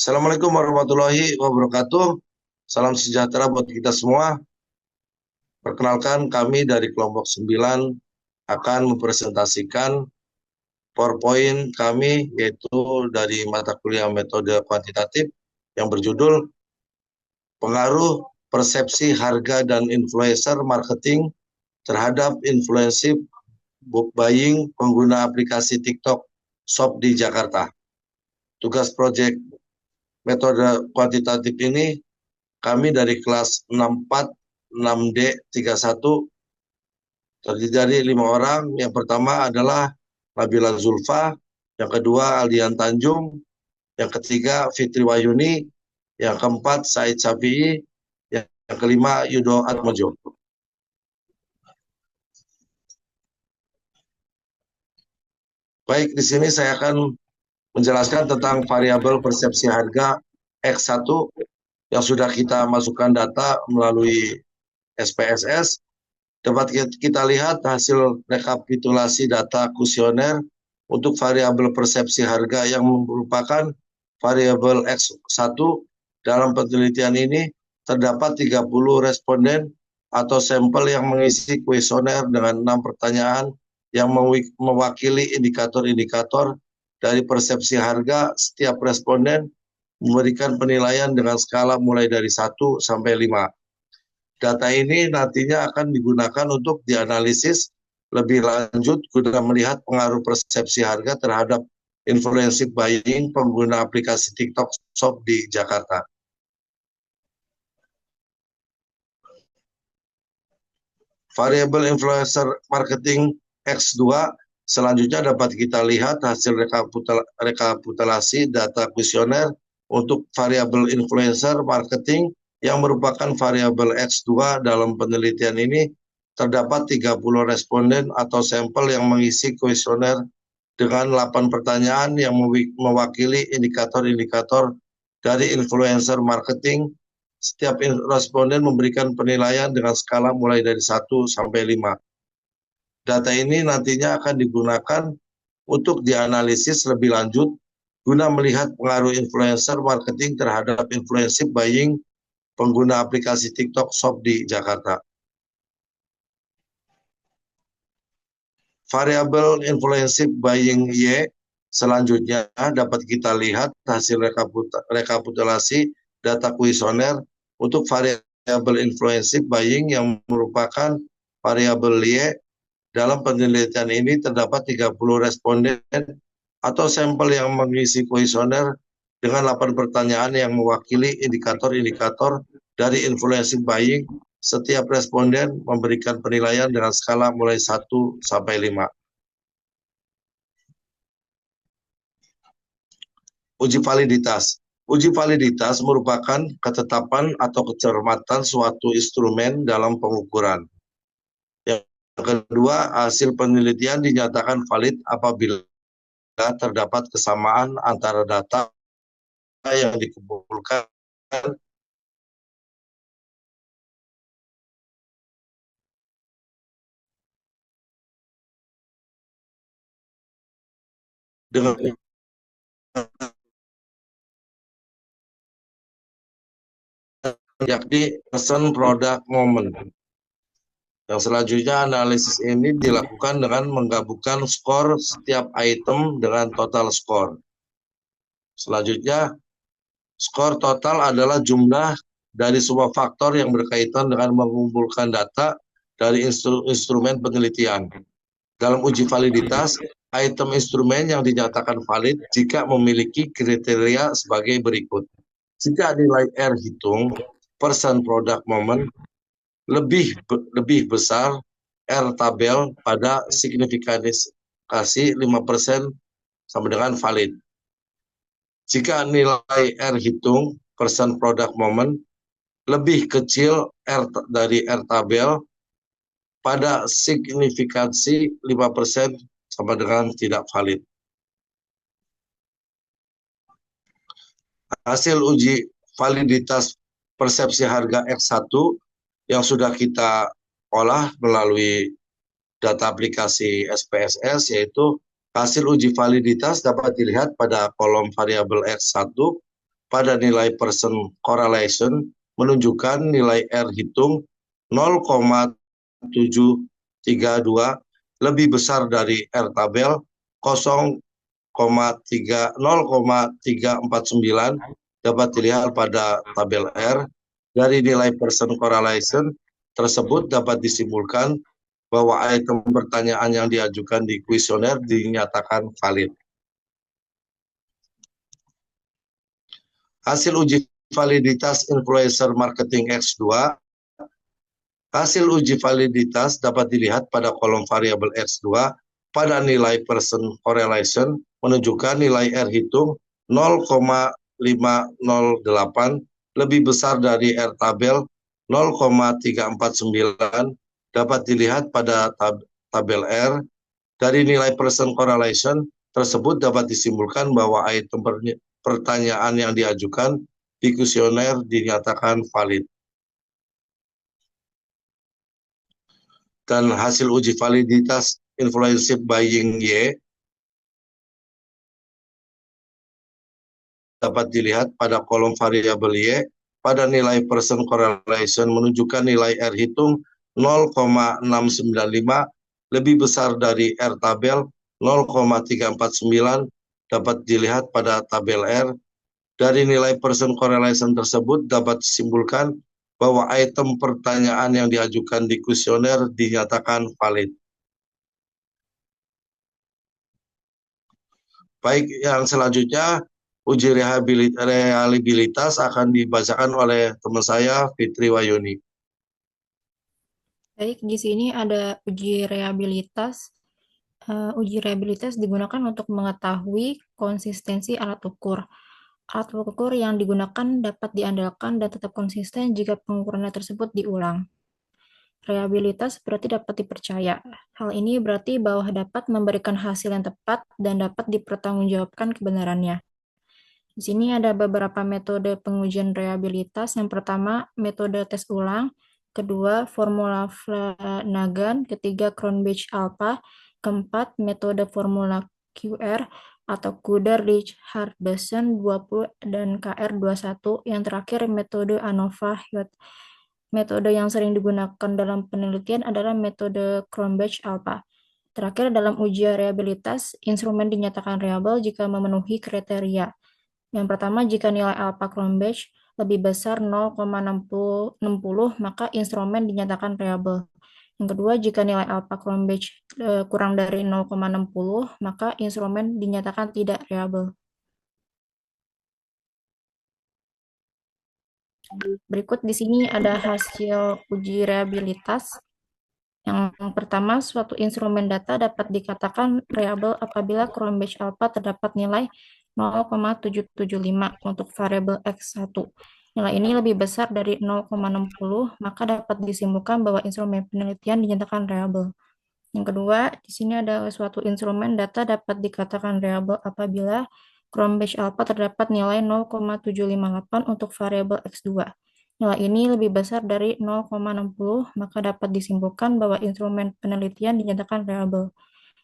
Assalamualaikum warahmatullahi wabarakatuh. Salam sejahtera buat kita semua. Perkenalkan kami dari kelompok 9 akan mempresentasikan PowerPoint kami yaitu dari mata kuliah metode kuantitatif yang berjudul Pengaruh Persepsi Harga dan Influencer Marketing terhadap Influensive Buying Pengguna Aplikasi TikTok Shop di Jakarta. Tugas proyek metode kuantitatif ini kami dari kelas 64, 6D, 31 terdiri dari 5 orang. Yang pertama adalah Nabila Zulfa, yang kedua Aldian Tanjung, yang ketiga Fitri Wayuni, yang keempat Said Syafi'i, yang kelima Yudo Atmojo. Baik, di sini saya akan menjelaskan tentang variabel persepsi harga X1 yang sudah kita masukkan data melalui SPSS. Dapat kita lihat hasil rekapitulasi data kuesioner untuk variabel persepsi harga yang merupakan variabel X1. Dalam penelitian ini terdapat 30 responden atau sampel yang mengisi kuesioner dengan 6 pertanyaan yang mewakili indikator-indikator dari persepsi harga. Setiap responden memberikan penilaian dengan skala mulai dari 1 sampai 5. Data ini nantinya akan digunakan untuk dianalisis lebih lanjut guna melihat pengaruh persepsi harga terhadap influensive buying pengguna aplikasi TikTok Shop di Jakarta. Variabel influencer marketing X2 selanjutnya dapat kita lihat hasil rekapitulasi data kuesioner untuk variabel influencer marketing yang merupakan variabel X2. Dalam penelitian ini terdapat 30 responden atau sampel yang mengisi kuesioner dengan 8 pertanyaan yang mewakili indikator-indikator dari influencer marketing. Setiap responden memberikan penilaian dengan skala mulai dari 1 sampai 5. Data ini nantinya akan digunakan untuk dianalisis lebih lanjut guna melihat pengaruh influencer marketing terhadap influensive buying pengguna aplikasi TikTok Shop di Jakarta. Variabel influensive buying Y selanjutnya dapat kita lihat hasil rekapitulasi data kuesioner untuk variabel influensive buying yang merupakan variabel Y. Dalam penelitian ini terdapat 30 responden atau sampel yang mengisi kuesioner dengan 8 pertanyaan yang mewakili indikator-indikator dari influensive buying. Setiap responden memberikan penilaian dengan skala mulai 1 sampai 5. Uji validitas. Uji validitas merupakan ketetapan atau kecermatan suatu instrumen dalam pengukuran. Yang kedua, hasil penelitian dinyatakan valid apabila terdapat kesamaan antara data yang dikumpulkan dengan yakni person product moment. Yang selanjutnya analisis ini dilakukan dengan menggabungkan skor setiap item dengan total skor. Selanjutnya, skor total adalah jumlah dari semua faktor yang berkaitan dengan mengumpulkan data dari instrumen penelitian. Dalam uji validitas, item instrumen yang dinyatakan valid jika memiliki kriteria sebagai berikut. Jika nilai R hitung, person product moment, lebih besar R tabel pada signifikasi 5% sama dengan valid. Jika nilai R hitung, person product moment, lebih kecil R dari R tabel pada signifikansi 5% sama dengan tidak valid. Hasil uji validitas persepsi harga X1 yang sudah kita olah melalui data aplikasi SPSS, yaitu hasil uji validitas dapat dilihat pada kolom variabel X1 pada nilai percent correlation menunjukkan nilai R hitung 0,732 lebih besar dari R tabel 0,349 dapat dilihat pada tabel R. Dari nilai percent correlation tersebut dapat disimpulkan bahwa item pertanyaan yang diajukan di kuesioner dinyatakan valid. Hasil uji validitas influencer marketing X2. Hasil uji validitas dapat dilihat pada kolom variabel X2 pada nilai percent correlation menunjukkan nilai R hitung 0,508 lebih besar dari R tabel 0,349 dapat dilihat pada tabel R. Dari nilai percent correlation tersebut dapat disimpulkan bahwa item pertanyaan yang diajukan di kuesioner dinyatakan valid. Dan hasil uji validitas influensive buying Y dapat dilihat pada kolom variabel Y pada nilai percent correlation menunjukkan nilai R hitung 0,695 lebih besar dari R tabel 0,349 dapat dilihat pada tabel R. Dari nilai percent correlation tersebut dapat disimpulkan bahwa item pertanyaan yang diajukan di kuesioner dinyatakan valid. Baik, yang selanjutnya uji reliabilitas akan dibacakan oleh teman saya Fitri Wayuni. Baik, di sini ada uji reliabilitas. Uji reliabilitas digunakan untuk mengetahui konsistensi alat ukur. Alat ukur yang digunakan dapat diandalkan dan tetap konsisten jika pengukurannya tersebut diulang. Reliabilitas berarti dapat dipercaya. Hal ini berarti bahwa dapat memberikan hasil yang tepat dan dapat dipertanggungjawabkan kebenarannya. Di sini ada beberapa metode pengujian reliabilitas. Yang pertama, metode tes ulang. Kedua, formula Flanagan. Ketiga, Cronbach-Alpha. Keempat, metode formula QR atau Kuder-Lich-Hardbesen 20 dan KR21. Yang terakhir, metode ANOVA-Hewitt. Metode yang sering digunakan dalam penelitian adalah metode Cronbach-Alpha. Terakhir, dalam uji reliabilitas, instrumen dinyatakan reliable jika memenuhi kriteria. Yang pertama, jika nilai alpha Cronbach lebih besar 0,60, maka instrumen dinyatakan reliable. Yang kedua, jika nilai alpha Cronbach kurang dari 0,60, maka instrumen dinyatakan tidak reliable. Berikut di sini ada hasil uji reliabilitas. Yang pertama, suatu instrumen data dapat dikatakan reliable apabila Cronbach alpha terdapat nilai 0,775 untuk variabel X1. Nilai ini lebih besar dari 0,60, maka dapat disimpulkan bahwa instrumen penelitian dinyatakan reliable. Yang kedua, di sini ada suatu instrumen data dapat dikatakan reliable apabila Cronbach alpha terdapat nilai 0,758 untuk variabel X2. Nilai ini lebih besar dari 0,60, maka dapat disimpulkan bahwa instrumen penelitian dinyatakan reliable.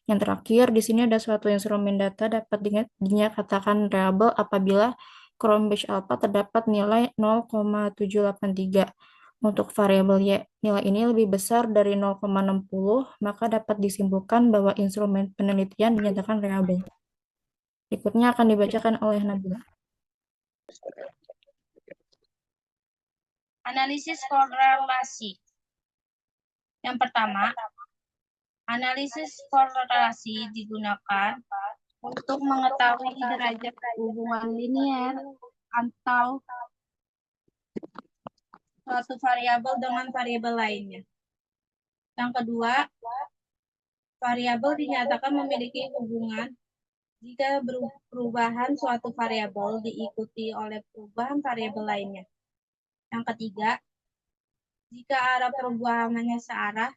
Yang terakhir, di sini ada suatu instrumen data dapat dinyatakan reliable apabila Cronbach alpha terdapat nilai 0,783. Untuk variabel Y, nilai ini lebih besar dari 0,60, maka dapat disimpulkan bahwa instrumen penelitian dinyatakan reliable. Berikutnya akan dibacakan oleh Nabila. Analisis korelasi. Yang pertama, analisis korelasi digunakan untuk mengetahui derajat hubungan linear atau suatu variabel dengan variabel lainnya. Yang kedua, variabel dinyatakan memiliki hubungan jika perubahan suatu variabel diikuti oleh perubahan variabel lainnya. Yang ketiga, jika arah perubahannya searah,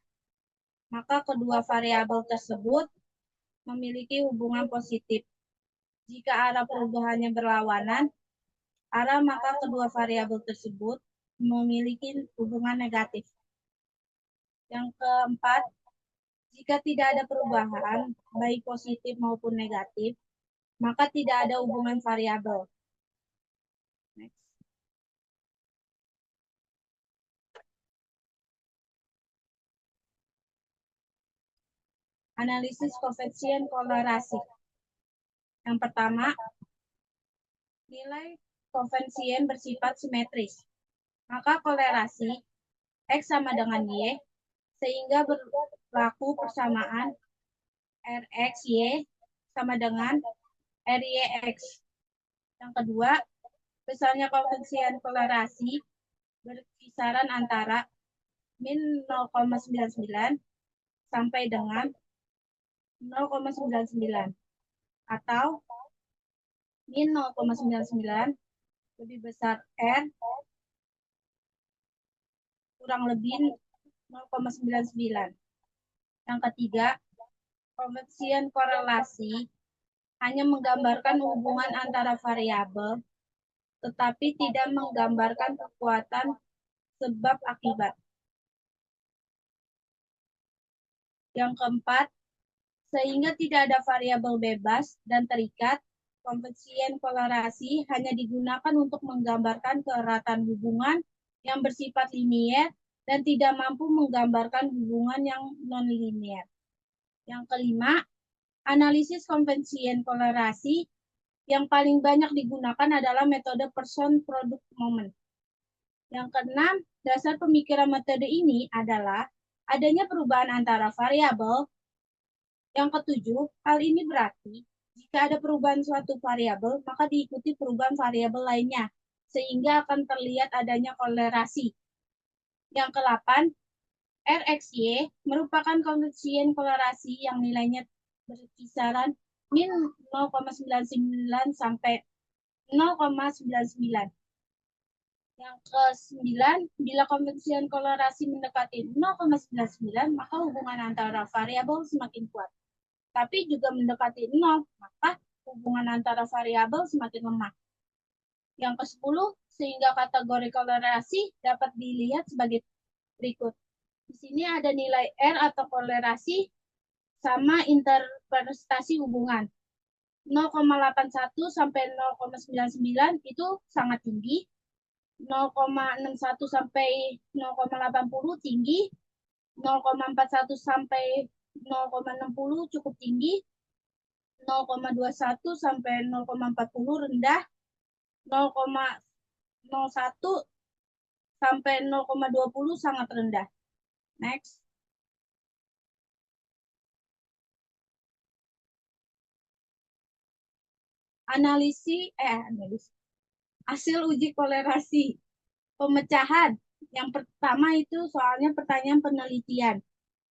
maka kedua variabel tersebut memiliki hubungan positif. Jika arah perubahannya berlawanan arah, maka kedua variabel tersebut memiliki hubungan negatif. Yang keempat, jika tidak ada perubahan, baik positif maupun negatif, maka tidak ada hubungan variabel. Next. Analisis koefisien kolerasi. Yang pertama, nilai koefisien bersifat simetris. Maka kolerasi X sama dengan Y, sehingga berlaku persamaan RX-Y sama dengan RYX. Yang kedua, besarnya koefisien kolerasi berkisaran antara min 0,99 sampai dengan 0,99 atau min 0,99 lebih besar R kurang lebih 0,99. Yang ketiga, koefisien korelasi hanya menggambarkan hubungan antara variabel, tetapi tidak menggambarkan kekuatan sebab akibat. Yang keempat, sehingga tidak ada variabel bebas dan terikat, koefisien kolerasi hanya digunakan untuk menggambarkan keeratan hubungan yang bersifat linier dan tidak mampu menggambarkan hubungan yang non-linier. Yang kelima, analisis koefisien kolerasi yang paling banyak digunakan adalah metode person product moment. Yang keenam, dasar pemikiran metode ini adalah adanya perubahan antara variabel. Yang ketujuh, hal ini berarti jika ada perubahan suatu variabel, maka diikuti perubahan variabel lainnya, sehingga akan terlihat adanya kolerasi. Yang ke-8, RXY merupakan koefisien kolerasi yang nilainya berkisaran min 0,99 sampai 0,99. Yang ke-9, bila koefisien kolerasi mendekati 0,99, maka hubungan antara variabel semakin kuat. Tapi juga mendekati 0, maka hubungan antara variabel semakin lemah. Yang ke-10, sehingga kategori kolerasi dapat dilihat sebagai berikut. Di sini ada nilai R atau kolerasi sama interpretasi hubungan. 0,81 sampai 0,99 itu sangat tinggi. 0,61 sampai 0,80 tinggi. 0,41 sampai 0,60 cukup tinggi. 0,21 sampai 0,40 rendah. 0,01 sampai 0,20 sangat rendah. Next. Analisis hasil uji kolerasi. Pemecahan. Yang pertama itu soalnya pertanyaan penelitian.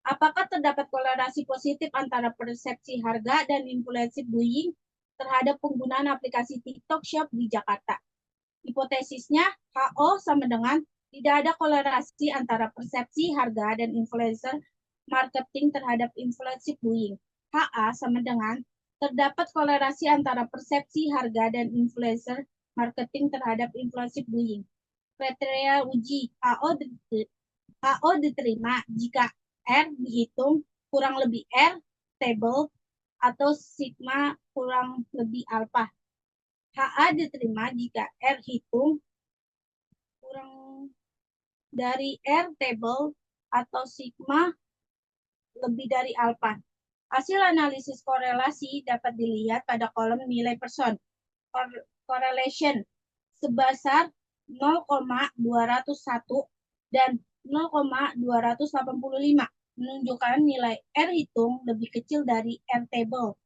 Apakah terdapat kolerasi positif antara persepsi harga dan influencer buying terhadap penggunaan aplikasi TikTok Shop di Jakarta? Hipotesisnya, HO sama dengan tidak ada kolerasi antara persepsi harga dan influencer marketing terhadap influencer buying. HA sama dengan terdapat kolerasi antara persepsi harga dan influencer marketing terhadap influencer buying. Kriteria uji HO diterima jika R dihitung kurang lebih R stable atau sigma kurang lebih alpha. HA diterima jika R hitung kurang dari R table atau sigma lebih dari alpha. Hasil analisis korelasi dapat dilihat pada kolom nilai person. Correlation sebesar 0,201 dan 0,285 menunjukkan nilai R hitung lebih kecil dari R table.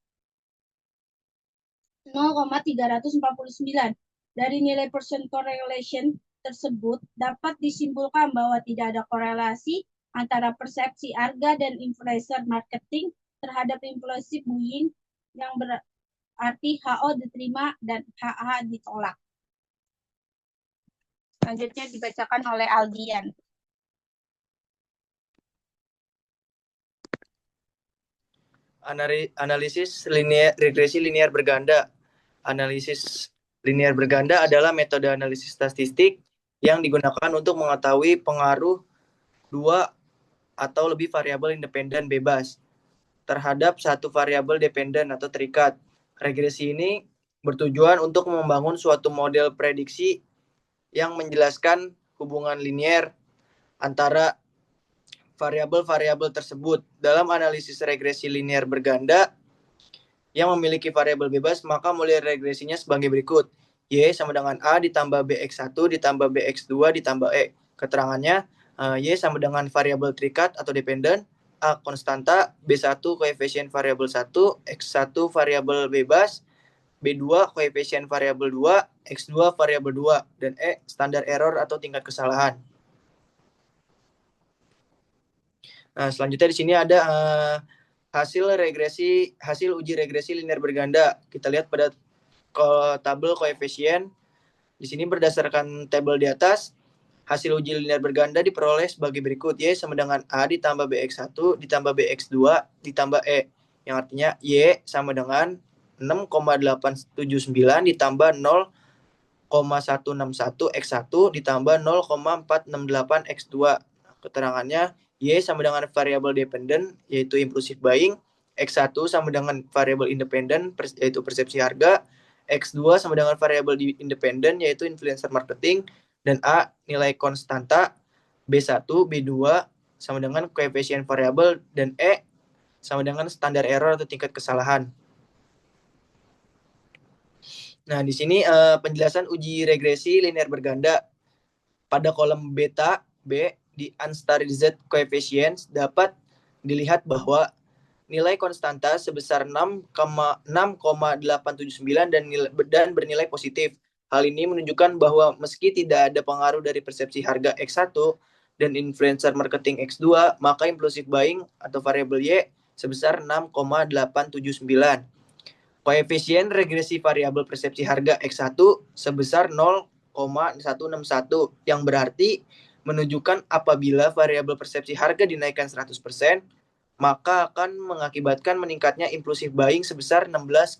0,349. Dari nilai person correlation tersebut dapat disimpulkan bahwa tidak ada korelasi antara persepsi harga dan influencer marketing terhadap influencer buying, yang berarti HO diterima dan HH ditolak. Selanjutnya dibacakan oleh Aldian. Analisis regresi linear berganda. Analisis linear berganda adalah metode analisis statistik yang digunakan untuk mengetahui pengaruh dua atau lebih variabel independen bebas terhadap satu variabel dependen atau terikat. Regresi ini bertujuan untuk membangun suatu model prediksi yang menjelaskan hubungan linier antara variabel-variabel tersebut. Dalam analisis regresi linier berganda yang memiliki variabel bebas, maka model regresinya sebagai berikut. Y sama dengan A ditambah BX1 ditambah BX2 ditambah E. Keterangannya, Y sama dengan variabel terikat atau dependen, A konstanta, B1 koefisien variabel 1, X1 variabel bebas, B2 koefisien variabel 2, X2 variabel 2, dan E standar error atau tingkat kesalahan. Nah, selanjutnya di sini ada hasil uji regresi linear berganda. Kita lihat pada tabel koefisien. Di sini berdasarkan tabel di atas, hasil uji linear berganda diperoleh sebagai berikut. Y sama dengan A ditambah BX1 ditambah BX2 ditambah E. Yang artinya Y sama dengan 6,879 ditambah 0,161 X1 ditambah 0,468 X2. Keterangannya, Y sama dengan variabel dependen, yaitu impulsive buying. X1 sama dengan variabel independen, yaitu persepsi harga. X2 sama dengan variabel independen, yaitu influencer marketing. Dan A, nilai konstanta. B1, B2 sama dengan koefisien variabel. Dan E sama dengan standar error atau tingkat kesalahan. Nah, di sini penjelasan uji regresi linear berganda. Pada kolom beta B di unstandardized coefficients dapat dilihat bahwa nilai konstanta sebesar 6,879 dan bernilai positif. Hal ini menunjukkan bahwa meski tidak ada pengaruh dari persepsi harga X1 dan influencer marketing X2, maka impulsive buying atau variabel Y sebesar 6,879. Koefisien regresi variabel persepsi harga X1 sebesar 0,161 yang berarti menunjukkan apabila variabel persepsi harga dinaikkan 100%, maka akan mengakibatkan meningkatnya impulsive buying sebesar 16,1%.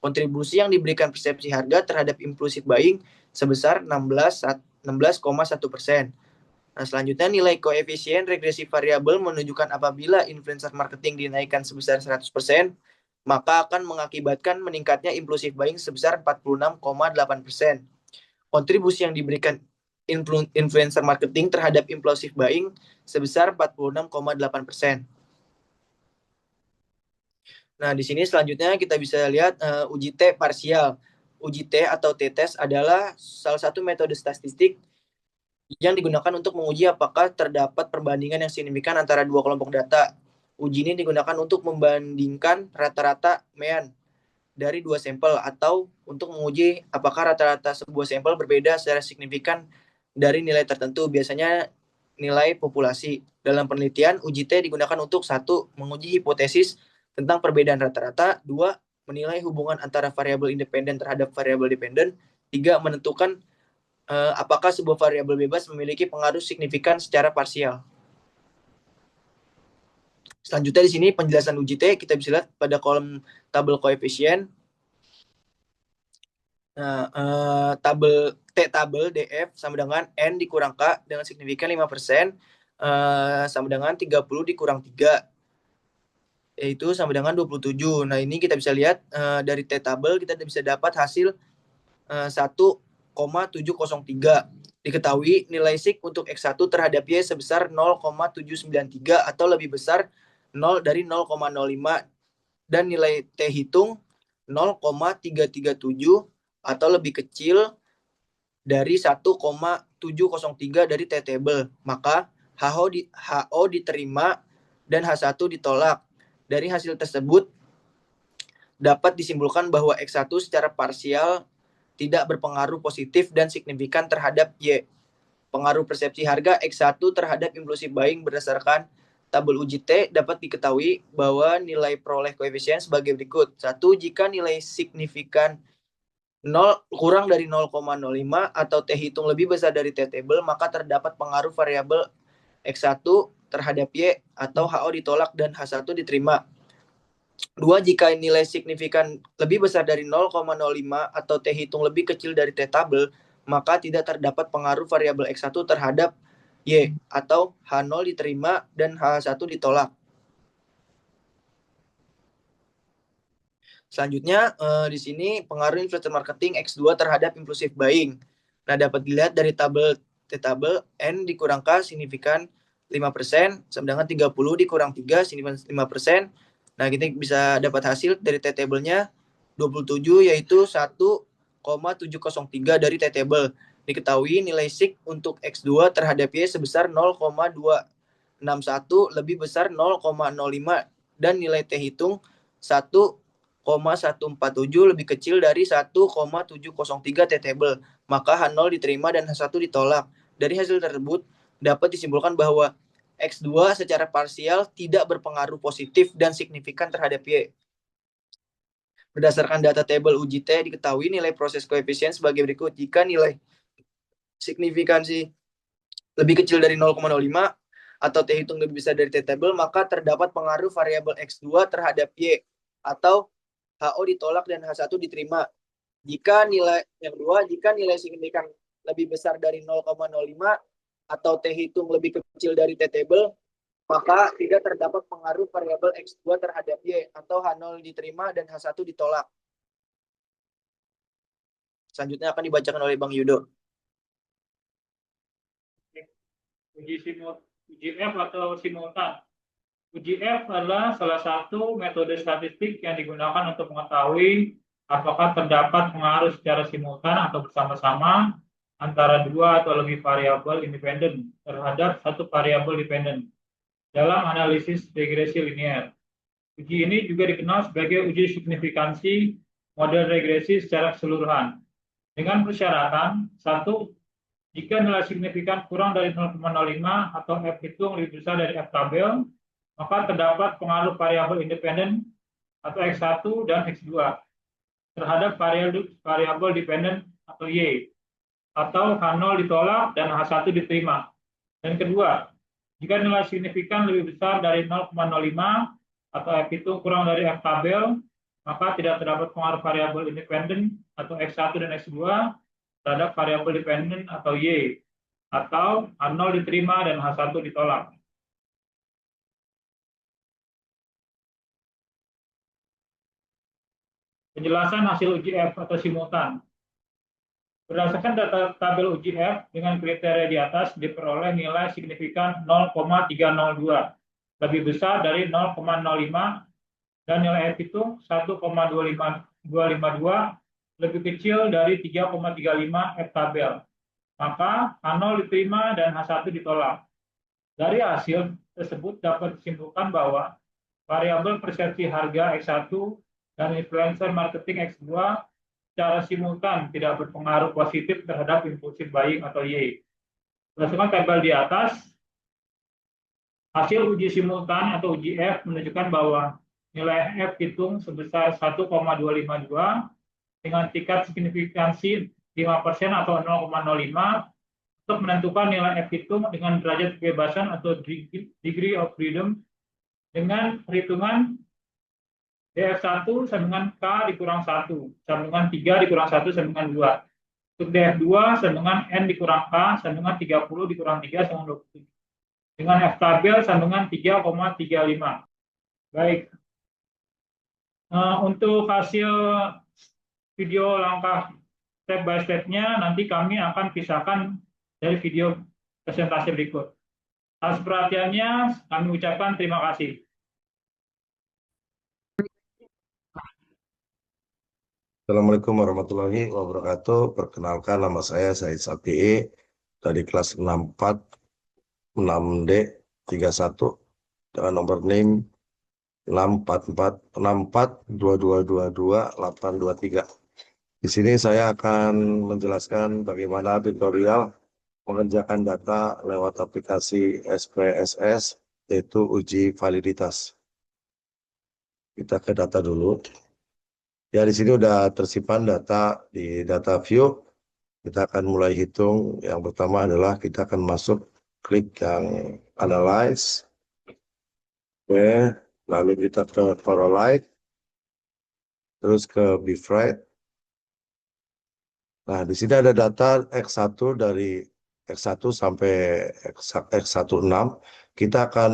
Kontribusi yang diberikan persepsi harga terhadap impulsive buying sebesar 16,1%. Nah, selanjutnya nilai koefisien regresi variabel menunjukkan apabila influencer marketing dinaikkan sebesar 100%, maka akan mengakibatkan meningkatnya impulsive buying sebesar 46,8%. Kontribusi yang diberikan influencer marketing terhadap impulsive buying sebesar 46,8%. Nah, di sini selanjutnya kita bisa lihat uji T parsial. Uji T atau T-test adalah salah satu metode statistik yang digunakan untuk menguji apakah terdapat perbandingan yang signifikan antara dua kelompok data. Uji ini digunakan untuk membandingkan rata-rata mean dari dua sampel atau untuk menguji apakah rata-rata sebuah sampel berbeda secara signifikan dari nilai tertentu, biasanya nilai populasi. Dalam penelitian, uji T digunakan untuk 1. Menguji hipotesis tentang perbedaan rata-rata. 2. Menilai hubungan antara variabel independen terhadap variabel dependen. 3. Menentukan apakah sebuah variabel bebas memiliki pengaruh signifikan secara parsial. Selanjutnya di sini penjelasan uji T kita bisa lihat pada kolom tabel koefisien. Nah, tabel DF sama dengan N dikurang K dengan signifikan 5%, sama dengan 30 dikurang 3, yaitu sama dengan 27. Nah, ini kita bisa lihat dari T tabel kita bisa dapat hasil 1,703. Diketahui nilai SIK untuk X1 terhadap Y sebesar 0,793 atau lebih besar 0 dari 0,05 dan nilai T hitung 0,337 atau lebih kecil dari 1,703 dari T table. Maka HO diterima dan H1 ditolak. Dari hasil tersebut dapat disimpulkan bahwa X1 secara parsial tidak berpengaruh positif dan signifikan terhadap Y. Pengaruh persepsi harga X1 terhadap impulsive buying berdasarkan tabel uji T dapat diketahui bahwa nilai peroleh koefisien sebagai berikut. 1. Jika nilai signifikan 0 kurang dari 0,05 atau T hitung lebih besar dari T table, maka terdapat pengaruh variabel X1 terhadap Y atau HO ditolak dan H1 diterima. 2. Jika nilai signifikan lebih besar dari 0,05 atau T hitung lebih kecil dari T tabel, maka tidak terdapat pengaruh variabel X1 terhadap Y atau H0 diterima dan H1 ditolak. Selanjutnya di sini pengaruh influencer marketing X2 terhadap impulsive buying. Nah, dapat dilihat dari tabel N dikurang K signifikan 5%, sedangkan 30 dikurang 3 signifikan 5%. Nah, kita bisa dapat hasil dari T-table-nya 27 yaitu 1,703 dari T-table. Diketahui nilai SIG untuk X2 terhadap Y sebesar 0,261 lebih besar 0,05 dan nilai T hitung 1,147 lebih kecil dari 1,703 T-table. Maka H0 diterima dan H1 ditolak. Dari hasil tersebut dapat disimpulkan bahwa X2 secara parsial tidak berpengaruh positif dan signifikan terhadap Y. Berdasarkan data tabel uji T diketahui nilai proses koefisien sebagai berikut. Jika nilai signifikansi lebih kecil dari 0,05 atau T hitung lebih besar dari T-table, maka terdapat pengaruh variabel X2 terhadap Y atau HO ditolak dan H1 diterima. Jika nilai signifikan lebih besar dari 0,05 atau T hitung lebih kecil dari T-table, maka tidak terdapat pengaruh variabel X2 terhadap Y atau H0 diterima dan H1 ditolak. Selanjutnya akan dibacakan oleh Bang Yudo. Uji F atau simultan. Uji F adalah salah satu metode statistik yang digunakan untuk mengetahui apakah terdapat pengaruh secara simultan atau bersama-sama antara dua atau lebih variabel independen terhadap satu variabel dependen dalam analisis regresi linear. Uji ini juga dikenal sebagai uji signifikansi model regresi secara keseluruhan. Dengan persyaratan, satu, jika nilai signifikan kurang dari 0,05 atau F hitung lebih besar dari F tabel, maka terdapat pengaruh variabel independen atau X1 dan X2 terhadap variabel dependen atau Y, atau H0 ditolak dan H1 diterima. Dan kedua, jika nilai signifikan lebih besar dari 0,05 atau F hitung kurang dari F tabel, maka tidak terdapat pengaruh variabel independen atau X1 dan X2 terhadap variabel dependen atau Y, atau H0 diterima dan H1 ditolak. Penjelasan hasil uji F atau simultan. Berdasarkan data tabel uji F dengan kriteria di atas diperoleh nilai signifikan 0,302, lebih besar dari 0,05 dan nilai F itu 1,252 lebih kecil dari 3,35 F tabel. Maka H0 diterima dan H1 ditolak. Dari hasil tersebut dapat disimpulkan bahwa variabel persepsi harga X1 dan influencer marketing X2 secara simultan tidak berpengaruh positif terhadap impulsive buying atau Y. Berdasarkan tabel di atas, hasil uji simultan atau uji F menunjukkan bahwa nilai F hitung sebesar 1,252 dengan tingkat signifikansi 5% atau 0,05 untuk menentukan nilai F hitung dengan derajat kebebasan atau degree of freedom dengan perhitungan DF1 sama dengan K dikurang 1, sama dengan 3 dikurang 1 sama dengan 2. Untuk DF2 sama dengan N dikurang K sama dengan 30 dikurang 3 sama dengan 27. Dengan F tabel sama dengan 3,35. Baik. Untuk hasil video langkah step by step-nya nanti kami akan pisahkan dari video presentasi berikut. Atas perhatiannya kami ucapkan terima kasih. Assalamualaikum warahmatullahi wabarakatuh. Perkenalkan, nama saya Said Safi'i dari kelas 64 6D 31 dengan nomor NIM 6446422222823. Di sini saya akan menjelaskan bagaimana tutorial mengerjakan data lewat aplikasi SPSS, yaitu uji validitas. Kita ke data dulu. Ya, di sini udah tersimpan data di data view. Kita akan mulai hitung. Yang pertama adalah kita akan masuk, klik yang analyze. Oke, lalu kita ke correlate, terus ke bifrate. Nah, di sini ada data X1 dari X1 sampai X16. Kita akan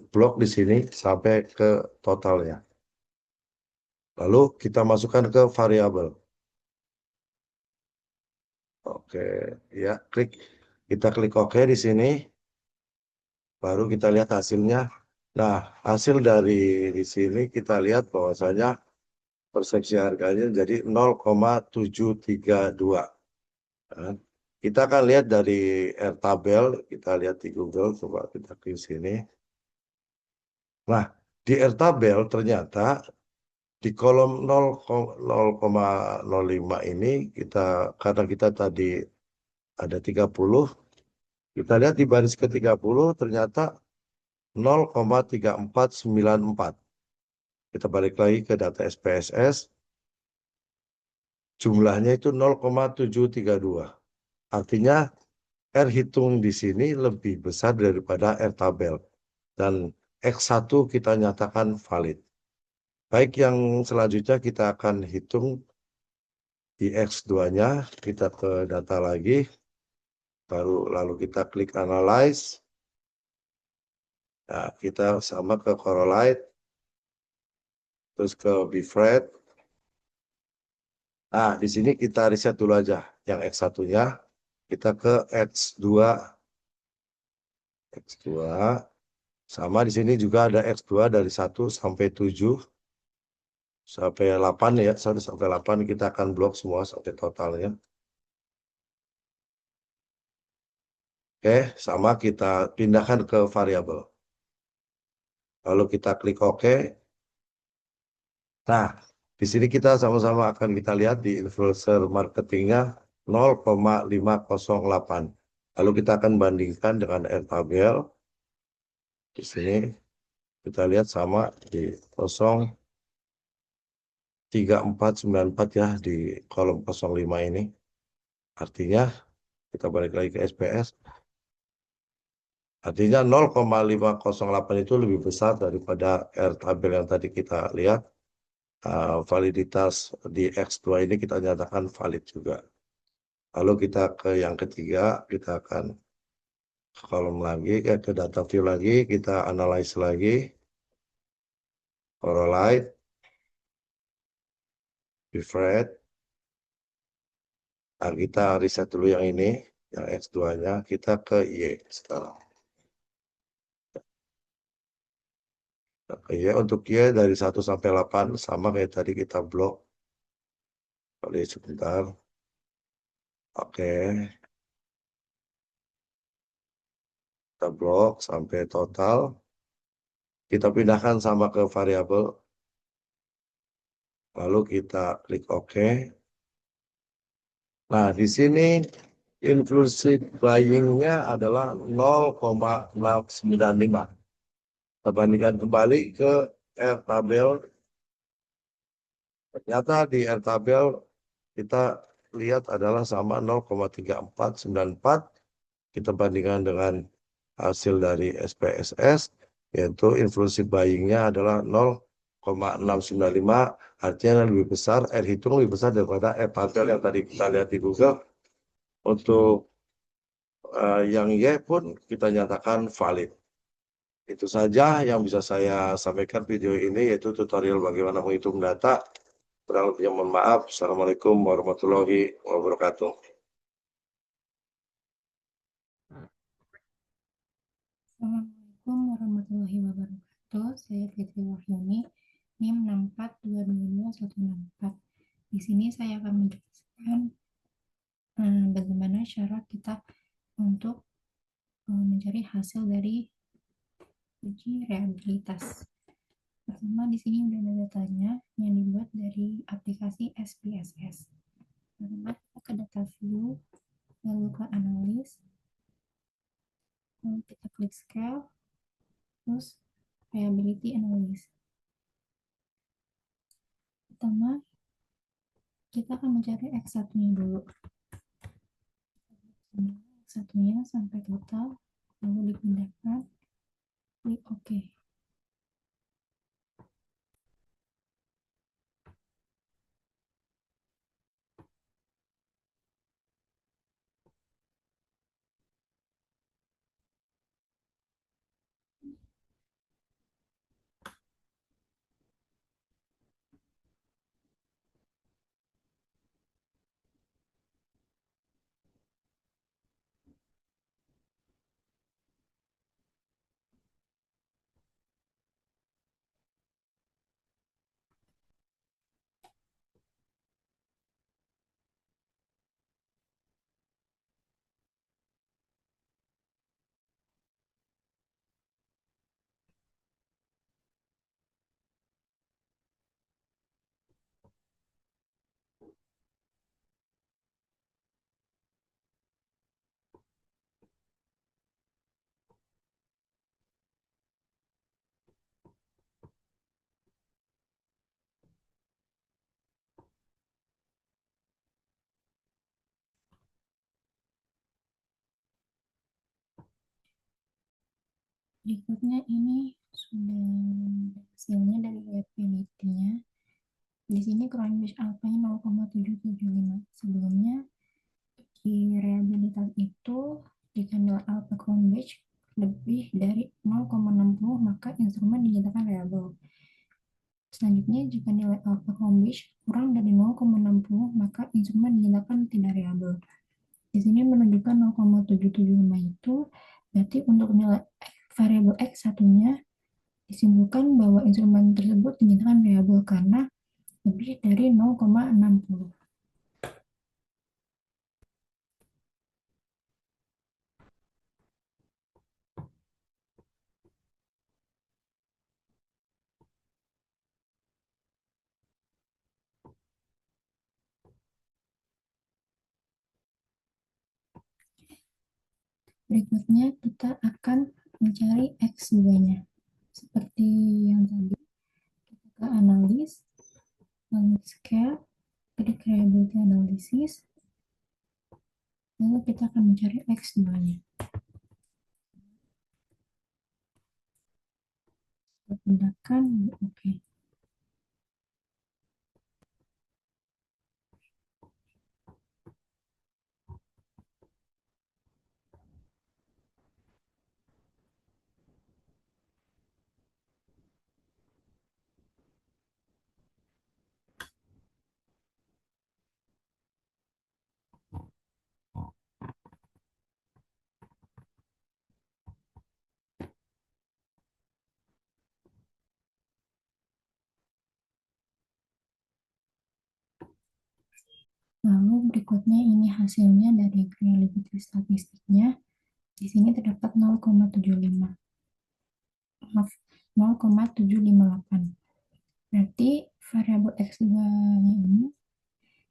blok di sini sampai ke totalnya. Lalu kita masukkan ke variabel. Oke, ya, kita klik OK di sini. Baru kita lihat hasilnya. Nah, hasil dari di sini kita lihat bahwasanya persepsi harganya jadi 0,732. Kan? Kita akan lihat dari Airtabel, kita lihat di Google, coba kita klik sini. Nah, di Airtabel ternyata di kolom 0,05 ini karena kita tadi ada 30, kita lihat di baris ke-30 ternyata 0,3494. Kita balik lagi ke data SPSS, jumlahnya itu 0,732. Artinya R hitung di sini lebih besar daripada R tabel. Dan X1 kita nyatakan valid. Baik, yang selanjutnya kita akan hitung di X2-nya. Kita ke data lagi. Lalu kita klik Analyze. Nah, kita sama ke Correlate. Terus ke Bifred. Nah, di sini kita riset dulu aja. Yang X1-nya. Kita ke X2. X2. Sama di sini juga ada X2 dari 1 sampai 7. Sampai 8 ya. 1 sampai 8 kita akan blok semua sampai totalnya. Oke, sama kita pindahkan ke variabel. Lalu kita klik OK. Nah, di sini kita sama-sama akan kita lihat di influencer marketingnya 0,508. Lalu kita akan bandingkan dengan Airtabel. Di sini kita lihat sama di 0,3494 ya di kolom 05 ini. Artinya kita balik lagi ke SPS. Artinya 0,508 itu lebih besar daripada Airtabel yang tadi kita lihat. Validitas di X2 ini kita nyatakan valid juga. Lalu kita ke yang ketiga, kita akan ke kolom lagi, ke data view lagi, kita analyze lagi, correlate, bifred. Nah, kita riset dulu yang ini, yang X2-nya, kita ke Y sekarang. Ya, untuk Y dari 1 sampai 8 sama kayak tadi kita blok. Kali sebentar. Oke. Kita blok sampai total. Kita pindahkan sama ke variabel. Lalu kita klik OK. Nah, di sini inclusive buying-nya adalah 0,695. Kita bandingkan kembali ke Airtabel. Ternyata di Airtabel kita lihat adalah sama 0,3494. Kita bandingkan dengan hasil dari SPSS, yaitu inclusive buying-nya adalah 0,695. Artinya lebih besar, R hitung lebih besar daripada Airtabel yang tadi kita lihat di Google. Untuk yang Y pun kita nyatakan valid. Itu saja yang bisa saya sampaikan video ini, yaitu tutorial bagaimana menghitung data. Kurang lebihnya mohon maaf. Assalamualaikum warahmatullahi wabarakatuh. Assalamualaikum warahmatullahi wabarakatuh. Saya Fitri Wahyuni, NIM 6422214. Di sini saya akan menjelaskan bagaimana cara kita untuk mencari hasil dari uji reliabilitas. Pertama, di sini udah ada datanya yang dibuat dari aplikasi SPSS. Pertama, kita ke data view, lalu ke analis, lalu kita klik scale, terus reliability analysis. Pertama, kita akan mencari X1-nya dulu. X1-nya sampai total, lalu dipindahkan, klik OK. Berikutnya ini sudah hasilnya dari reliability-nya. Di sini Cronbach alpha-nya 0,775. Sebelumnya di reliabilitas itu jika nilai alpha Cronbach lebih dari 0,60 maka instrumen dinyatakan reliable. Selanjutnya, jika nilai alpha Cronbach kurang dari 0,60 maka instrumen dinyatakan tidak reliable. Di sini menunjukkan 0,775 itu berarti untuk nilai variabel X satunya disimpulkan bahwa instrumen tersebut dinyatakan reliable karena lebih dari 0,60. Berikutnya kita akan mencari X2-nya. Seperti yang tadi, kita ke analis, lalu scale, klik reliability analysis, lalu kita akan mencari X2-nya. Kita pindahkan, oke. Lalu berikutnya ini hasilnya dari reliability statistiknya. Di sini terdapat 0,75. Maaf, 0,758. Berarti variabel X2-nya ini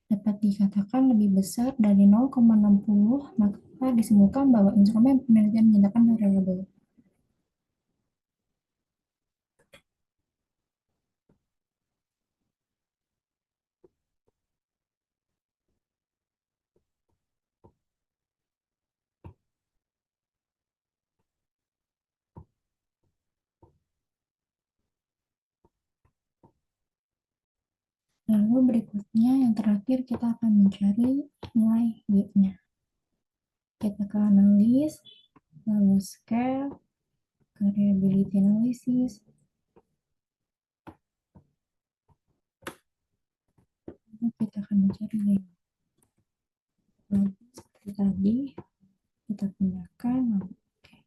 dapat dikatakan lebih besar dari 0,60, maka disimpulkan bahwa instrumen penelitian dinyatakan reliable. Lalu berikutnya yang terakhir kita akan mencari nilai Y-nya. Kita ke analis, lalu scale, ke reliability analysis, lalu kita akan mencari Y. Lalu seperti tadi, kita pindahkan, lalu oke.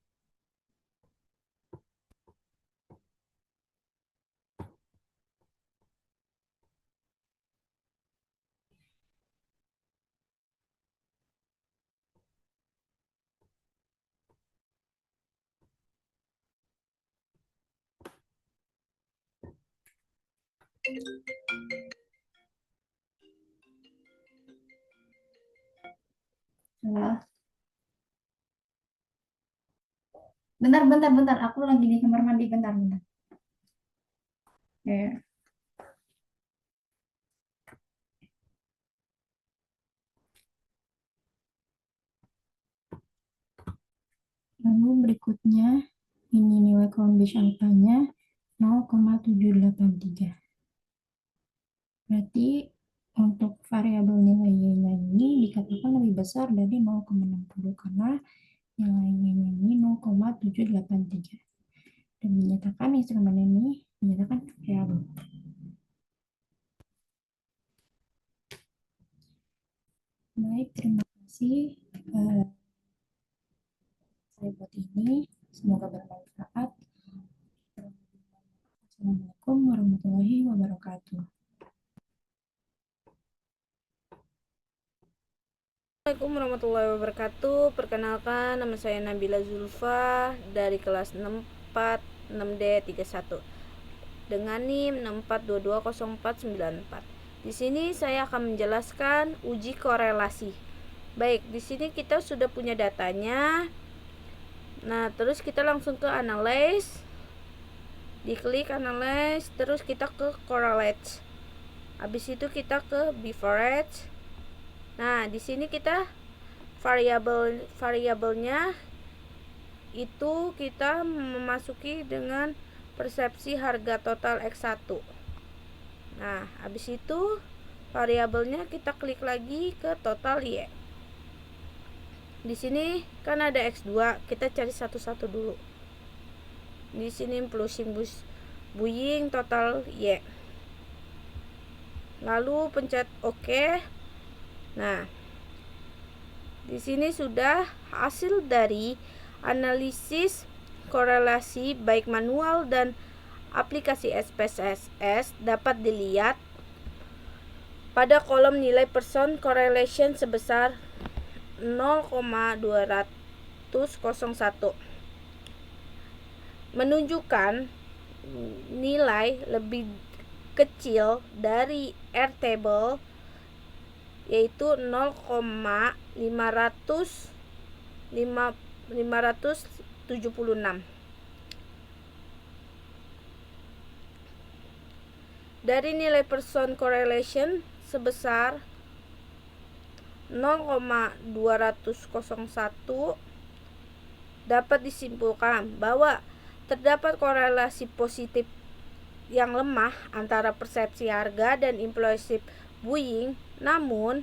Bentar, aku lagi di kamar mandi, bentar. Ya. Lalu berikutnya, ini nilai Cronbach alpha-nya 0,783. Berarti untuk variabel nilai Y-nya ini dikatakan lebih besar dari 0,60 karena nilai Y-nya ini 0,783. Dan dinyatakan instrumen ini dinyatakan reliable. Baik, terima kasih. Saya buat ini. Semoga bermanfaat. Assalamualaikum warahmatullahi wabarakatuh. Assalamualaikum warahmatullahi wabarakatuh. Perkenalkan, nama saya Nabila Zulfa dari kelas 64 6D31 dengan NIM 64220494. Di sini saya akan menjelaskan uji korelasi. Baik, di sini kita sudah punya datanya. Nah, terus kita langsung ke analyze. Diklik analyze, terus kita ke correlate. Habis itu kita ke beverage. Nah, di sini kita variabelnya itu kita memasuki dengan persepsi harga total X1. Nah, habis itu variabelnya kita klik lagi ke total Y. Di sini kan ada X2, kita cari satu-satu dulu. Di sini impulsing buying total Y. Lalu pencet OK. Nah, di sini sudah hasil dari analisis korelasi baik manual dan aplikasi SPSS dapat dilihat pada kolom nilai person correlation sebesar 0,201 menunjukkan nilai lebih kecil dari R table yaitu 0,576. Dari nilai person correlation sebesar 0,201 dapat disimpulkan bahwa terdapat korelasi positif yang lemah antara persepsi harga dan impulsif buying, namun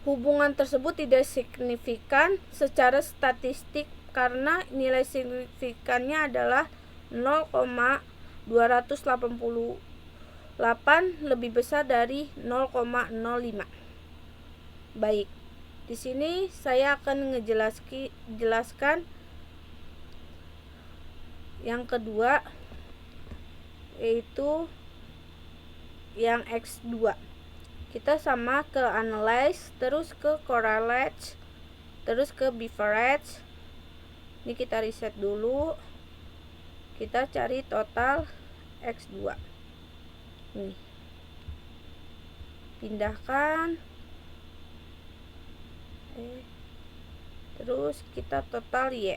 hubungan tersebut tidak signifikan secara statistik karena nilai signifikannya adalah 0,288 lebih besar dari 0,05. Baik, di sini saya akan jelaskan yang kedua, yaitu yang X2. Kita sama ke analyze, terus ke correlate, terus ke beverage. Ini kita reset dulu. Kita cari total X2. Nih. Pindahkan. Terus kita total Y.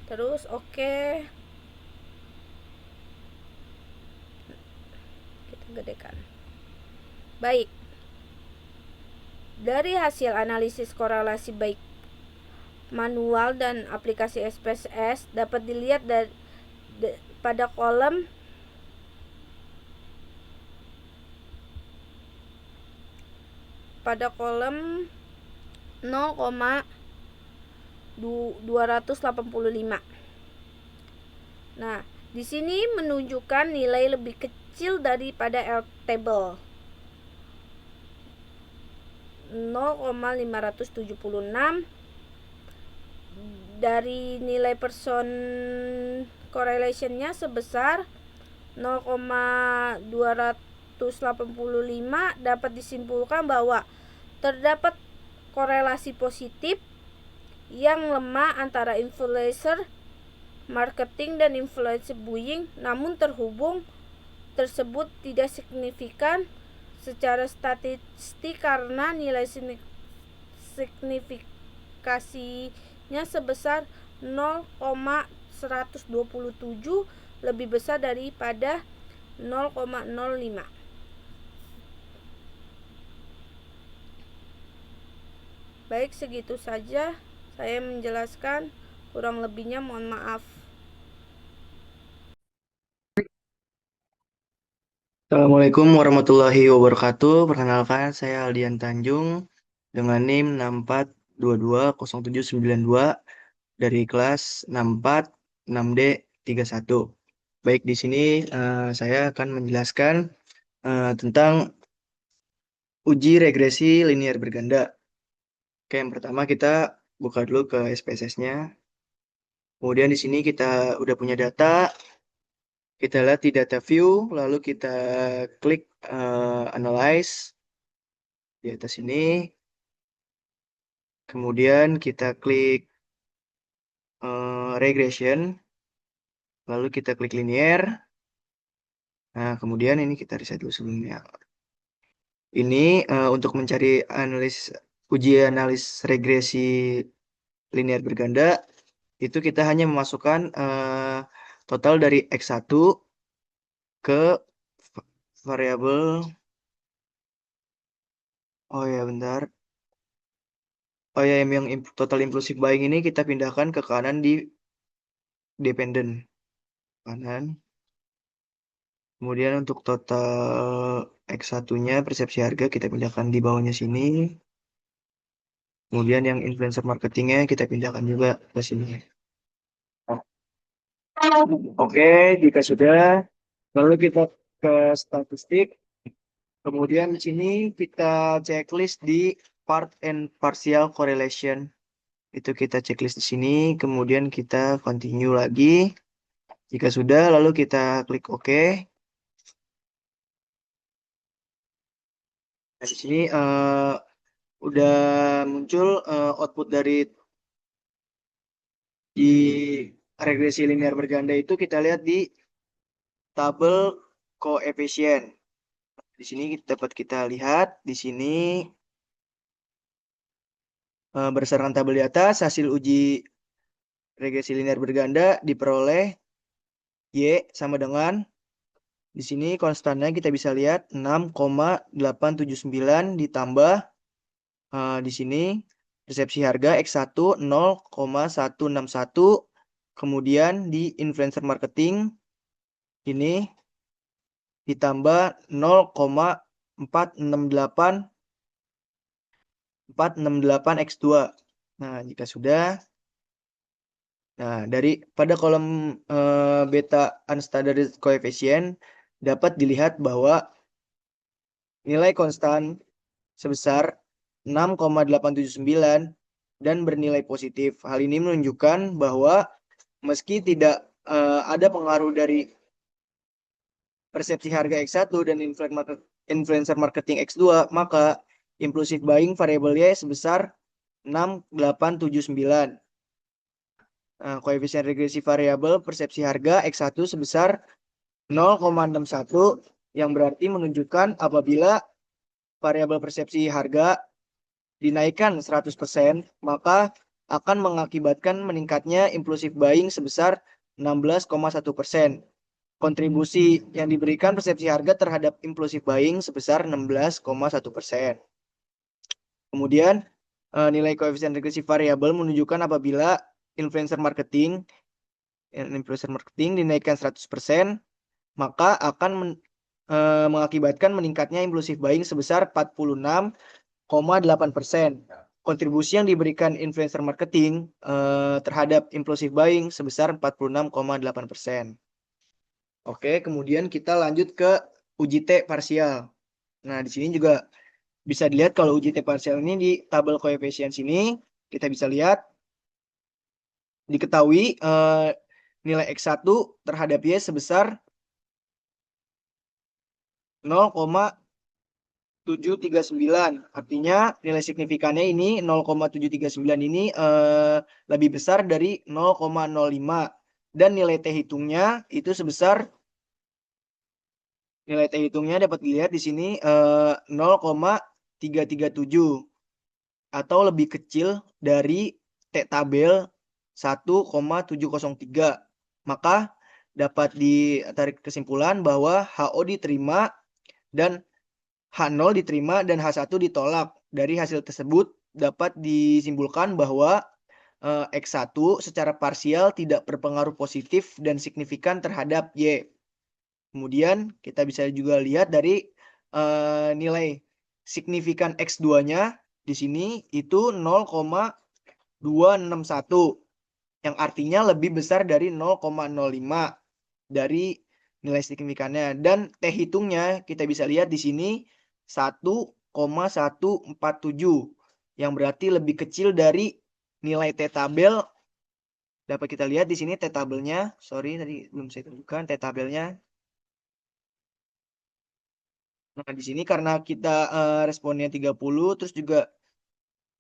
Terus oke. Kita gedekan. Baik. Dari hasil analisis korelasi baik manual dan aplikasi SPSS dapat dilihat pada kolom pada kolom 0,285. Nah, di sini menunjukkan nilai lebih kecil daripada L table 0,576. Dari nilai person correlationnya sebesar 0,285 dapat disimpulkan bahwa terdapat korelasi positif yang lemah antara influencer marketing dan influencer buying, namun terhubung tersebut tidak signifikan secara statistik karena nilai signifikasinya sebesar 0,127 lebih besar daripada 0,05. Baik, segitu saja saya menjelaskan, kurang lebihnya mohon maaf. Assalamualaikum warahmatullahi wabarakatuh. Perkenalkan, saya Aldian Tanjung dengan NIM 64220792 dari kelas 64 6D 31. Baik, di sini saya akan menjelaskan tentang uji regresi linear berganda. Oke, yang pertama kita buka dulu ke SPSS-nya. Kemudian di sini kita udah punya data. Kita lihat di data view, lalu kita klik analyze di atas ini. Kemudian kita klik regression, lalu kita klik linear. Nah, kemudian ini kita reset dulu sebelumnya. Ini untuk mencari uji analis regresi linear berganda, itu kita hanya memasukkan total dari X1 ke variabel. Oh ya, bentar. Oh ya, yang total impulsive buying ini kita pindahkan ke kanan di dependent. Kanan. Kemudian untuk total X1-nya persepsi harga kita pindahkan di bawahnya sini. Kemudian yang influencer marketingnya kita pindahkan juga ke sini. Oke, jika sudah, lalu kita ke statistik. Kemudian di sini kita checklist di part and partial correlation. Itu kita checklist di sini, kemudian kita continue lagi. Jika sudah, lalu kita klik OK. Nah, di sini udah muncul output dari di regresi linear berganda itu kita lihat di tabel koefisien. Di sini dapat kita lihat di sini berdasarkan tabel di atas hasil uji regresi linear berganda diperoleh Y sama dengan di sini konstannya kita bisa lihat 6,879 ditambah di sini persepsi harga X1 0,161, kemudian di influencer marketing ini ditambah 0,468 X2. Nah, jika sudah, nah dari pada kolom beta unstandardized coefficient dapat dilihat bahwa nilai konstan sebesar 6,879 dan bernilai positif. Hal ini menunjukkan bahwa meski tidak ada pengaruh dari persepsi harga X1 dan influencer marketing X2, maka impulsive buying variabel Y sebesar 6,879. Koefisien regresi variabel persepsi harga X1 sebesar 0,61 yang berarti menunjukkan apabila variabel persepsi harga dinaikkan 100%, maka akan mengakibatkan meningkatnya impulsive buying sebesar 16,1%. Kontribusi yang diberikan persepsi harga terhadap impulsive buying sebesar 16,1%. Kemudian nilai koefisien regresi variabel menunjukkan apabila influencer marketing dinaikkan 100%, maka akan mengakibatkan meningkatnya impulsive buying sebesar 46,8%. Kontribusi yang diberikan influencer marketing terhadap impulsive buying sebesar 46,8%. Oke, kemudian kita lanjut ke uji T parsial. Nah, di sini juga bisa dilihat kalau uji T parsial ini di tabel koefisien sini kita bisa lihat diketahui nilai X1 terhadap Y sebesar 0,739. Artinya nilai signifikannya ini 0,739 ini lebih besar dari 0,05. Dan nilai T hitungnya itu sebesar, nilai T hitungnya dapat dilihat di sini 0,337 atau lebih kecil dari T tabel 1,703. Maka dapat ditarik kesimpulan bahwa HO diterima dan H0 diterima dan H1 ditolak. Dari hasil tersebut dapat disimpulkan bahwa X1 secara parsial tidak berpengaruh positif dan signifikan terhadap Y. Kemudian kita bisa juga lihat dari nilai signifikan X2-nya di sini itu 0,261 yang artinya lebih besar dari 0,05 dari nilai signifikannya, dan T hitungnya kita bisa lihat di sini 1,147 yang berarti lebih kecil dari nilai T tabel. Dapat kita lihat di sini T tabelnya, sorry tadi belum saya tunjukkan T tabelnya. Nah, di sini karena kita responnya 30 terus juga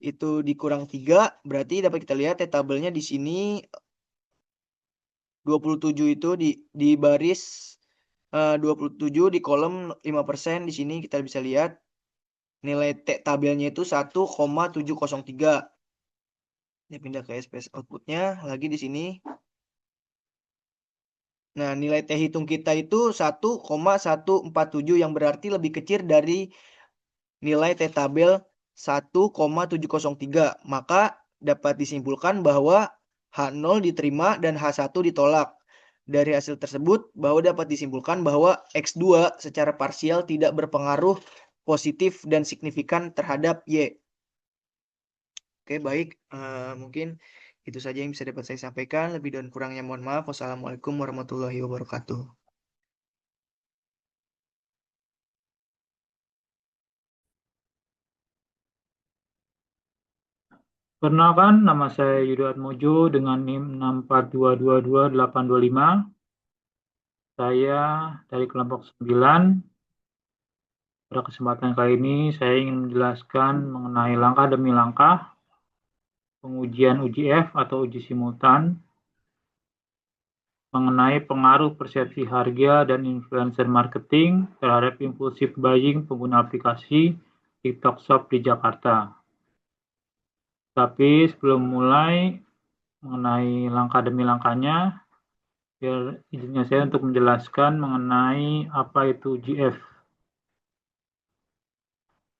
itu dikurang 3, berarti dapat kita lihat T tabelnya di sini 27 itu di baris 27 di kolom 5%. Di sini kita bisa lihat nilai T tabelnya itu 1,703. Ini pindah ke SPS outputnya lagi di sini. Nah, nilai T hitung kita itu 1,147 yang berarti lebih kecil dari nilai T tabel 1,703. Maka dapat disimpulkan bahwa H0 diterima dan H1 ditolak. Dari hasil tersebut, bahwa dapat disimpulkan bahwa X2 secara parsial tidak berpengaruh positif dan signifikan terhadap Y. Oke, baik. Mungkin itu saja yang bisa dapat saya sampaikan. Lebih dan kurangnya mohon maaf. Wassalamualaikum warahmatullahi wabarakatuh. Perkenalkan, nama saya Yudo Atmojo dengan NIM 642222825. Saya dari kelompok 9. Pada kesempatan kali ini saya ingin menjelaskan mengenai langkah demi langkah pengujian UJF atau uji simultan mengenai pengaruh persepsi harga dan influencer marketing terhadap impulsif buying pengguna aplikasi TikTok Shop di Jakarta. Tapi sebelum mulai mengenai langkah demi langkahnya, biar izinnya saya untuk menjelaskan mengenai apa itu UJF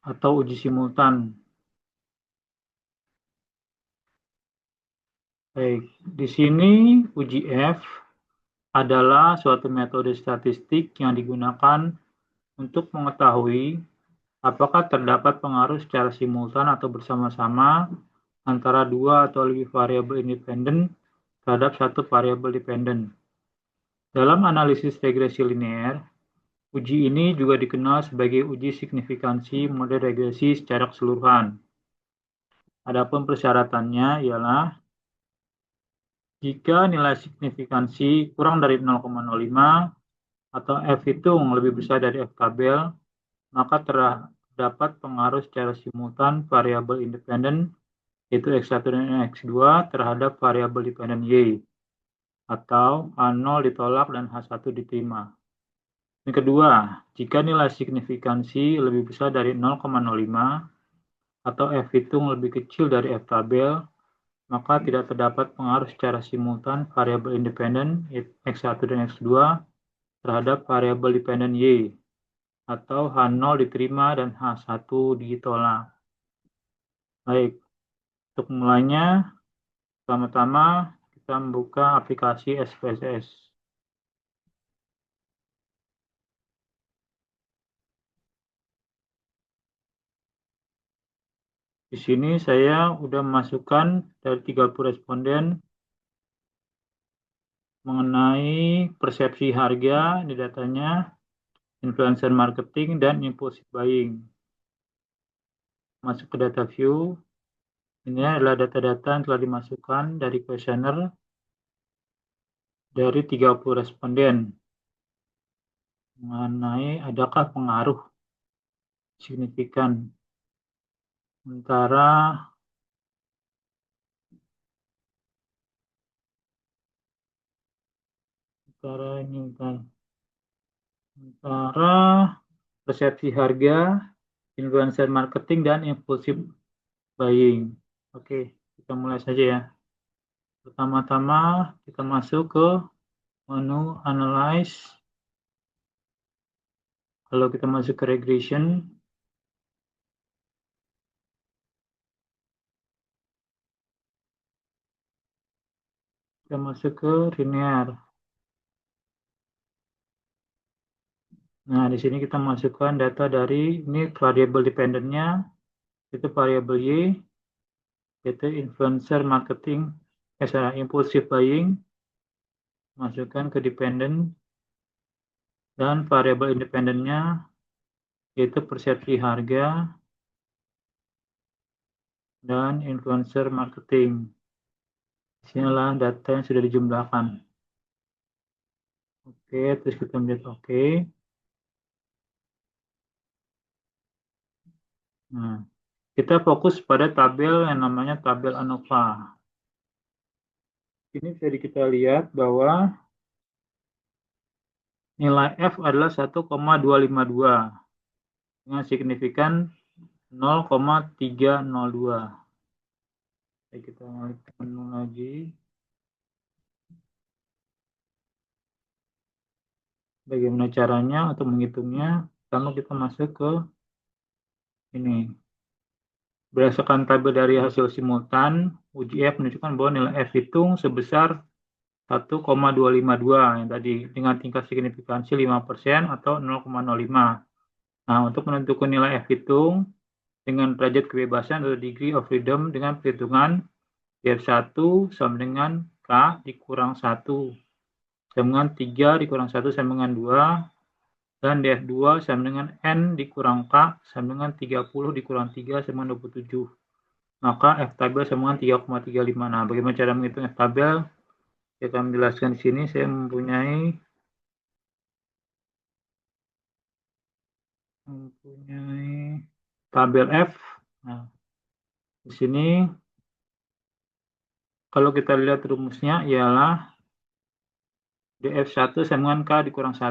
atau uji simultan. Baik, di sini UJF adalah suatu metode statistik yang digunakan untuk mengetahui apakah terdapat pengaruh secara simultan atau bersama-sama antara dua atau lebih variabel independen terhadap satu variabel dependen. Dalam analisis regresi linear, uji ini juga dikenal sebagai uji signifikansi model regresi secara keseluruhan. Adapun persyaratannya ialah jika nilai signifikansi kurang dari 0,05 atau F hitung lebih besar dari F tabel, maka terdapat pengaruh secara simultan variabel independen yaitu X1 dan X2 terhadap variabel dependen Y, atau H0 ditolak dan H1 diterima. Yang kedua, jika nilai signifikansi lebih besar dari 0,05 atau F hitung lebih kecil dari F tabel, maka tidak terdapat pengaruh secara simultan variabel independen X1 dan X2 terhadap variabel dependen Y, atau H0 diterima dan H1 ditolak. Baik, untuk mulainya, pertama-tama kita membuka aplikasi SPSS. Di sini saya sudah memasukkan dari 30 responden mengenai persepsi harga di datanya, influencer marketing, dan impulsive buying. Masuk ke data view. Ini adalah data-data yang telah dimasukkan dari kuesioner dari 30 responden mengenai adakah pengaruh signifikan antara persepsi harga, influencer marketing, dan impulsive buying. Oke, kita mulai saja ya. Pertama-tama kita masuk ke menu analyze. Kalau kita masuk ke regression, kita masuk ke linear. Nah, di sini kita masukkan data dari ini variabel dependennya, itu variabel Y, yaitu influencer marketing, impulsive buying, masukkan ke dependent, dan variabel independennya yaitu persepsi harga dan influencer marketing. Disinilah data yang sudah dijumlahkan. Oke, terus kita melihat oke. Nah, kita fokus pada tabel yang namanya tabel ANOVA. Ini bisa kita lihat bahwa nilai F adalah 1,252 dengan signifikan 0,302. Kita menu lagi. Bagaimana caranya untuk menghitungnya? Pertama kita masuk ke ini. Berdasarkan tabel dari hasil simultan, uji F menunjukkan bahwa nilai F hitung sebesar 1,252 yang tadi dengan tingkat signifikansi 5% atau 0,05. Nah, untuk menentukan nilai F hitung dengan derajat kebebasan atau degree of freedom dengan perhitungan F1 sama dengan K dikurang 1 sama dengan 3 dikurang 1 sama dengan 2 dan DF2 sama dengan N dikurang K sama dengan 30 dikurang 3 sama dengan 27. Maka F tabel sama dengan 3,35. Nah, bagaimana cara menghitung F tabel? Saya akan menjelaskan di sini. Saya mempunyai tabel F. Nah, di sini kalau kita lihat rumusnya ialah DF1 sama dengan K dikurang 1.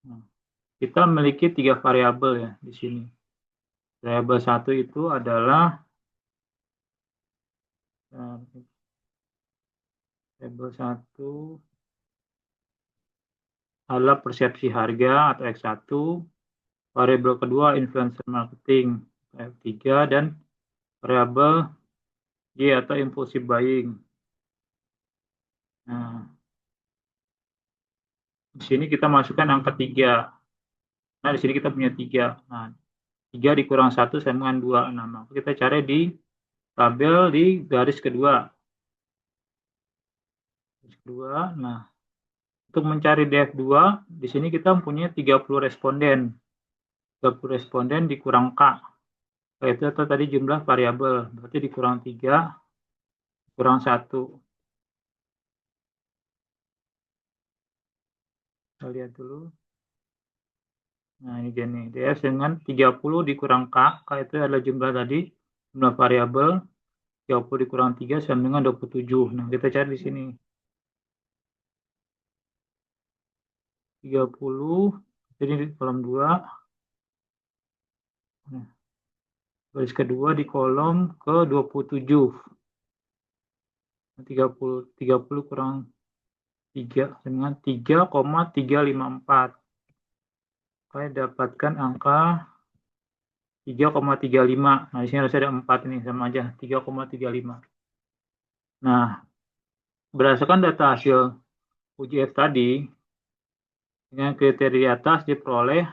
Nah, kita memiliki 3 variabel ya di sini. Variabel 1 itu adalah variabel 1 adalah persepsi harga atau X1. Variabel kedua influencer marketing F3 dan variabel Y atau impulsive buying. Nah, di sini kita masukkan angka 3. Nah, di sini kita punya 3. Nah, 3 dikurang 1 sama dengan 2. Nah, maka kita cari di tabel di garis kedua. Nah, untuk mencari DF2, di sini kita mempunyai 30 responden. 30 responden dikurang K. Itu tadi jumlah variabel. Berarti dikurang 3, kurang 1. Kita lihat dulu. Nah, ini dia nih. DF dengan 30 dikurang K. K itu adalah jumlah tadi. Jumlah variabel. 30 dikurang 3 sama dengan 27. Nah, kita cari di sini. 30. Jadi di kolom 2. Nah, garis kedua di kolom ke 27. 30 kurang 3 dengan 3,354. Saya dapatkan angka 3,35. Nah, di sini harus ada 4 nih, sama aja 3,35. Nah, berdasarkan data hasil uji F tadi, dengan kriteria di atas diperoleh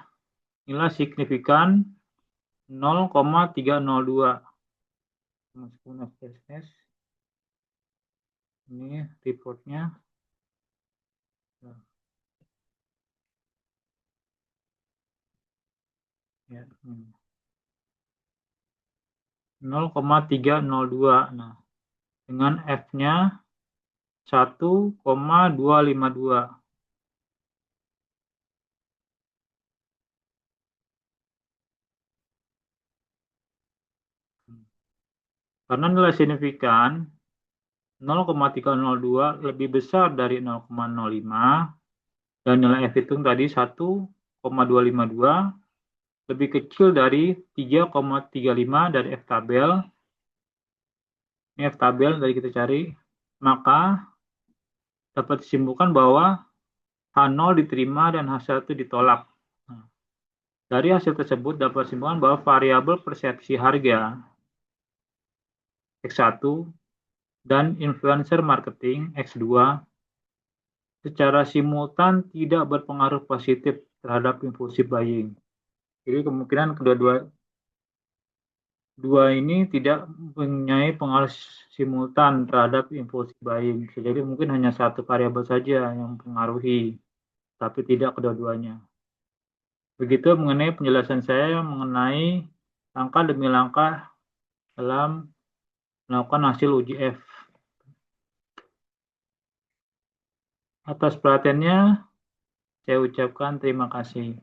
nilai signifikan 0,302. Masukin SPSS. Ini reportnya. Ya, 0,302. Nah, dengan F-nya 1,252. Karena nilai signifikan 0,302 lebih besar dari 0,05 dan nilai F hitung tadi 1,252 lebih kecil dari 3,35 dari F tabel. Ini F tabel dari kita cari, maka dapat disimpulkan bahwa H0 diterima dan H1 ditolak. Nah, dari hasil tersebut dapat disimpulkan bahwa variabel persepsi harga X1 dan influencer marketing X2 secara simultan tidak berpengaruh positif terhadap impulsive buying. Jadi kemungkinan kedua-dua ini tidak mempunyai pengaruh simultan terhadap impulsive buying. Jadi mungkin hanya satu variabel saja yang mempengaruhi, tapi tidak kedua-duanya. Begitu mengenai penjelasan saya mengenai langkah demi langkah dalam melakukan hasil uji F. Atas perhatiannya, saya ucapkan terima kasih.